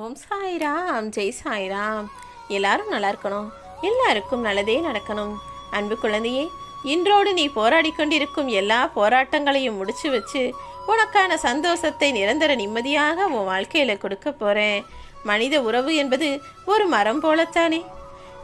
ஓம் சாய்ராம், ஜெய் சாய்ராம். எல்லாரும் நல்லா இருக்கணும், எல்லாருக்கும் நல்லதே நடக்கணும். அன்பு குழந்தையே, இன்றோடு நீ போராடி கொண்டிருக்கும் எல்லா போராட்டங்களையும் முடிச்சு வச்சு உனக்கான சந்தோஷத்தை நிரந்தர நிம்மதியாக உன் வாழ்க்கையில கொடுக்க போறேன். மனித உறவு என்பது ஒரு மரம் போலத்தானே.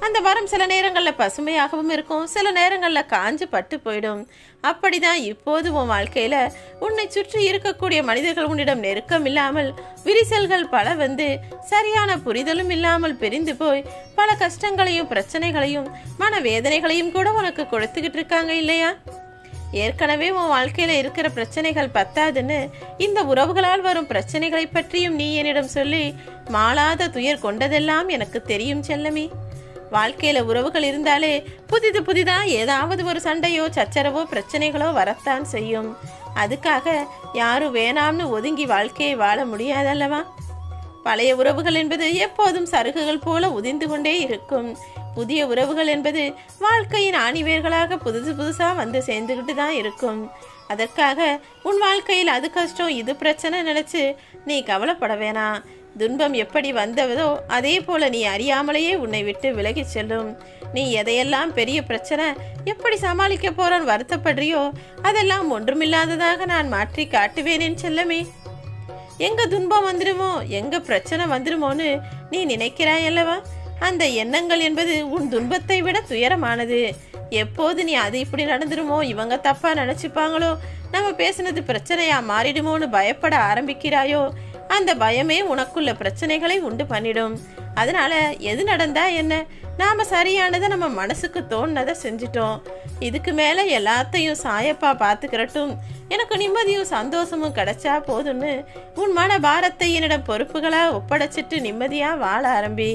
அந்த மரம் சில நேரங்களில் பசுமையாகவும் இருக்கும், சில நேரங்களில் காஞ்சு பட்டு போயிடும். அப்படிதான் இப்போது உன் வாழ்க்கையில உன்னை சுற்றி இருக்கக்கூடிய மனிதர்கள் உன்னிடம் நெருக்கம் இல்லாமல், விரிசல்கள் பல வந்து சரியான புரிதலும் இல்லாமல் பிரிந்து போய் பல கஷ்டங்களையும் பிரச்சனைகளையும் மனவேதனைகளையும் கூட உனக்கு கொடுத்துக்கிட்டு இருக்காங்க இல்லையா? ஏற்கனவே உன் வாழ்க்கையில இருக்கிற பிரச்சனைகள் பத்தாதுன்னு இந்த உறவுகளால் வரும் பிரச்சனைகளை பற்றியும் நீ என்னிடம் சொல்லி மாளாத துயர் கொண்டதெல்லாம் எனக்கு தெரியும் செல்லமே. வாழ்க்கையில உறவுகள் இருந்தாலே புதிதா ஏதாவது ஒரு சண்டையோ சச்சரவோ பிரச்சனைகளோ வரத்தான் செய்யும். அதுக்காக யாரும் வேணாம்னு ஒதுங்கி வாழ்க்கையை வாழ முடியாதல்லவா? பழைய உறவுகள் என்பது எப்போதும் சருகுகள் போல உதிர்ந்து கொண்டே இருக்கும். புதிய உறவுகள் என்பது வாழ்க்கையின் ஆணிவேர்களாக புதுசா வந்து சேர்ந்துகிட்டு தான் இருக்கும். அதற்காக உன் வாழ்க்கையில் அது கஷ்டம் இது பிரச்சனை நினைச்சு நீ கவலைப்பட வேணாம். துன்பம் எப்படி வந்ததோ அதே போல நீ அறியாமலேயே உன்னை விட்டு விலகி செல்லும். நீ எதையெல்லாம் பெரிய பிரச்சனை எப்படி சமாளிக்க போறான்னு வருத்தப்படுறியோ அதெல்லாம் ஒன்றுமில்லாததாக நான் மாற்றி காட்டுவேனேன் செல்லமே. எங்க துன்பம் வந்துடுமோ, எங்க பிரச்சனை வந்துடுமோன்னு நீ நினைக்கிறாய் அல்லவா? அந்த எண்ணங்கள் என்பது உன் துன்பத்தை விட துயரமானது. எப்போது நீ அது இப்படி நடந்துருமோ, இவங்க தப்பா நினைச்சுப்பாங்களோ, நம்ம பேசுனது பிரச்சனையா மாறிடுமோன்னு பயப்பட ஆரம்பிக்கிறாயோ, அந்த பயமே உனக்குள்ள பிரச்சனைகளை உண்டு பண்ணிடும். அதனால எது நடந்தா என்ன, நாம சரியானதை நம்ம மனசுக்கு தோணுனதை செஞ்சிட்டோம். இதுக்கு மேல எல்லாத்தையும் சாயப்பா பார்த்துக்கிறட்டும், எனக்கு நிம்மதியும் சந்தோஷமும் கிடைச்சா போதும்னு உன் மன பாரத்தை என்னிடம் பொறுப்புகளா ஒப்படைச்சிட்டு நிம்மதியா வாழ ஆரம்பி.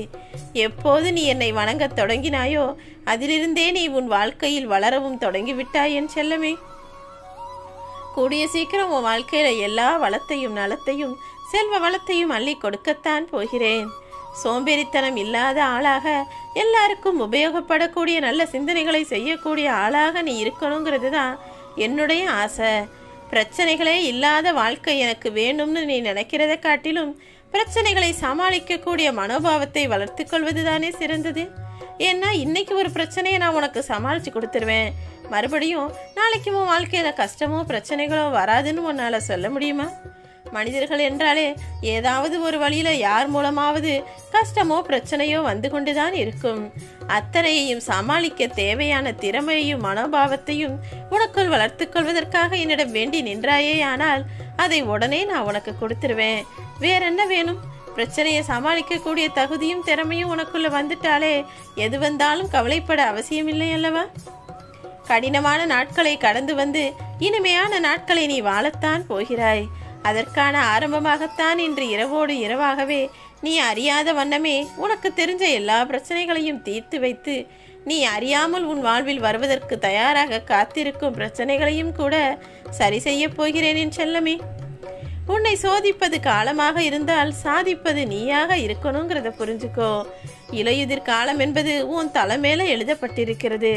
எப்போது நீ என்னை வணங்க தொடங்கினாயோ அதிலிருந்தே நீ உன் வாழ்க்கையில் வளரவும் தொடங்கிவிட்டாய் என் செல்லமே. கூடிய சீக்கிரம் உன் வாழ்க்கையில எல்லா வளத்தையும் நலத்தையும் செல்வ வளத்தையும் அள்ளி கொடுக்கத்தான் போகிறேன். சோம்பேறித்தனம் இல்லாத ஆளாக, எல்லாருக்கும் உபயோகப்படக்கூடிய நல்ல சிந்தனைகளை செய்யக்கூடிய ஆளாக நீ இருக்கணுங்கிறது தான் என்னுடைய ஆசை. பிரச்சனைகளே இல்லாத வாழ்க்கை எனக்கு வேணும்னு நீ நினைக்கிறத காட்டிலும் பிரச்சனைகளை சமாளிக்கக்கூடிய மனோபாவத்தை வளர்த்து கொள்வது தானே சிறந்தது. ஏன்னா இன்னைக்கு ஒரு பிரச்சனையை நான் உனக்கு சமாளித்து கொடுத்துருவேன், மறுபடியும் நாளைக்கு உன் வாழ்க்கையில கஷ்டமோ பிரச்சனைகளோ வராதுன்னு உன்னால சொல்ல முடியுமா? மனிதர்கள் என்றாலே ஏதாவது ஒரு வழியில யார் மூலமாவது கஷ்டமோ பிரச்சனையோ வந்து கொண்டுதான் இருக்கும். அத்தனையையும் சமாளிக்க தேவையான திறமையையும் மனோபாவத்தையும் உனக்குள் வளர்த்து கொள்வதற்காக என்னிடம் வேண்டி நின்றாயே, ஆனால் அதை உடனே நான் உனக்கு கொடுத்துருவேன். வேற என்ன வேணும்? பிரச்சனையை சமாளிக்கக்கூடிய தகுதியும் திறமையும் உனக்குள்ள வந்துட்டாலே எது வந்தாலும் கவலைப்பட அவசியம் இல்லை அல்லவா? கடினமான நாட்களை கடந்து வந்து இனிமையான நாட்களை நீ வாழத்தான் போகிறாய். அதற்கான ஆரம்பமாகத்தான் இன்று இரவோடு இரவாகவே நீ அறியாத வண்ணமே உனக்கு தெரிஞ்ச எல்லா பிரச்சனைகளையும் தீர்த்து வைத்து, நீ அறியாமல் உன் வாழ்வில் வருவதற்கு தயாராக காத்திருக்கும் பிரச்சனைகளையும் கூட சரி செய்ய போகிறேன் என் செல்லமே. உன்னை சோதிப்பது காலமாக இருந்தால் சாதிப்பது நீயாக இருக்கணுங்கிறத புரிஞ்சுக்கோ. இலையுதிர் காலம் என்பது உன் தலை மேல எழுதப்பட்டிருக்கிறது,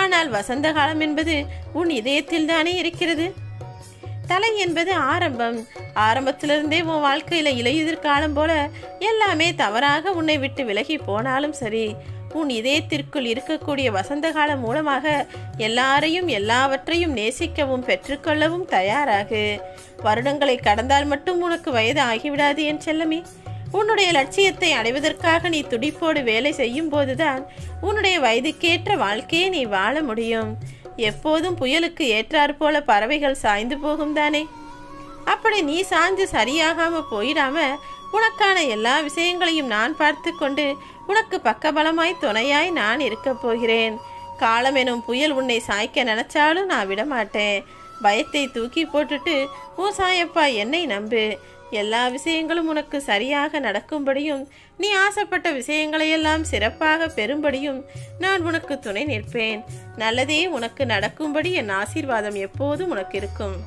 ஆனால் வசந்த காலம் என்பது உன் இதயத்தில் தானே இருக்கிறது. தலை என்பது ஆரம்பம். ஆரம்பத்திலிருந்தே உன் வாழ்க்கையில இலையுதிர் காலம் போல எல்லாமே தவறாக உன்னை விட்டு விலகி போனாலும் சரி, உன் இதயத்திற்குள் இருக்கக்கூடிய வசந்த காலம் மூலமாக எல்லாரையும் எல்லாவற்றையும் நேசிக்கவும் பெற்றுக்கொள்ளவும் தயாராகு. வருடங்களை கடந்தால் மட்டும் உனக்கு வயது ஆகிவிடாது என் செல்லமே. உன்னுடைய லட்சியத்தை அடைவதற்காக நீ துடிப்போடு வேலை செய்யும் போதுதான் உன்னுடைய வயதுக்கேற்ற வாழ்க்கையை நீ வாழ முடியும். எப்போதும் புயலுக்கு ஏற்றாற் போல பறவைகள் சாய்ந்து போகும் தானே. அப்படி நீ சாய்ந்து சரியாகாம போயிடாம உனக்கான எல்லா விஷயங்களையும் நான் பார்த்து கொண்டு உனக்கு பக்கபலமாய் துணையாய் நான் இருக்க போகிறேன். காலம் எனும் புயல் உன்னை சாய்க்க நினைச்சாலும் நான் விடமாட்டேன். பயத்தை தூக்கி போட்டுட்டு ஓ சாயப்பா என்னை நம்பு. எல்லா விஷயங்களும் உனக்கு சரியாக நடக்கும்படியும் நீ ஆசைப்பட்ட விஷயங்களையெல்லாம் சிறப்பாக பெறும்படியும் நான் உனக்கு துணை நிற்பேன். நல்லதே உனக்கு நடக்கும்படி என் ஆசீர்வாதம் எப்போதும் உனக்கு இருக்கும்.